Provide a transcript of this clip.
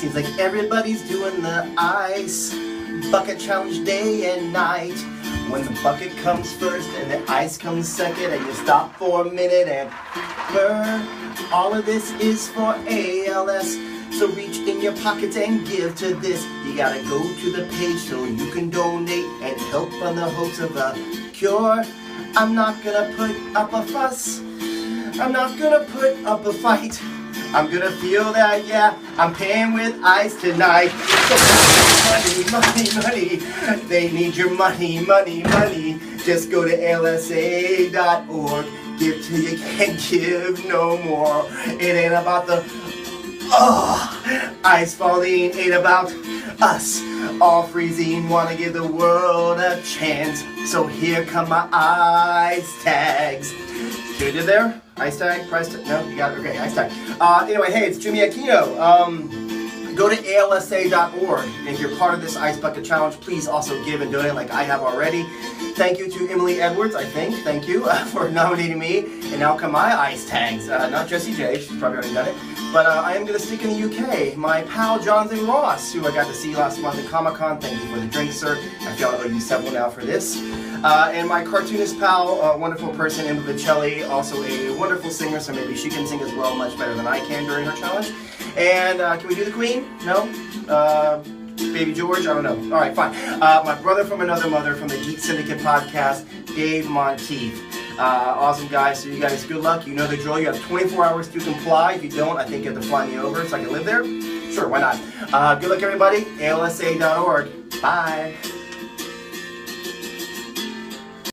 Seems like everybody's doing the ice bucket challenge day and night. When the bucket comes first and the ice comes second, and you stop for a minute and burn. All of this is for ALS. So reach in your pockets and give to this. You gotta go to the page so you can donate and help on the hopes of a cure. I'm not gonna put up a fuss. I'm not gonna put up a fight. I'm gonna feel that, yeah, I'm paying with ice tonight. So money, money, money. They need your money, money, money. Just go to alsa.org. Give till you can't give no more. It ain't about the ice falling, ain't about us all freezing. Wanna give the world a chance. So here come my ice tags. Good in there? Ice tag? Price tag? No? You got it? Okay, ice tag. Anyway, hey, it's Jimmy Aquino. Go to alsa.org. If you're part of this Ice Bucket Challenge, please also give and donate like I have already. Thank you to Emily Edwards, I think. Thank you for nominating me. And now come my ice tags. Not Jessie J, she's probably already done it. But I am going to stick in the UK. My pal Jonathan Ross, who I got to see last month at Comic-Con. Thank you for the drink, sir. I feel I owe you several now for this. And my cartoonist pal, wonderful person, Emma Vicelli, also a wonderful singer, so maybe she can sing as well, much better than I can during her challenge. And can we do the Queen? No? Baby George? I don't know. All right, fine. My brother from another mother from the Geek Syndicate podcast, Dave Monteith. Awesome guys. So you guys, good luck. You know the drill. You have 24 hours to comply. If you don't, I think you have to fly me over so I can live there. Sure, why not? Good luck, everybody. ALSA.org. Bye.